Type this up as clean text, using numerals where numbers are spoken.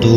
2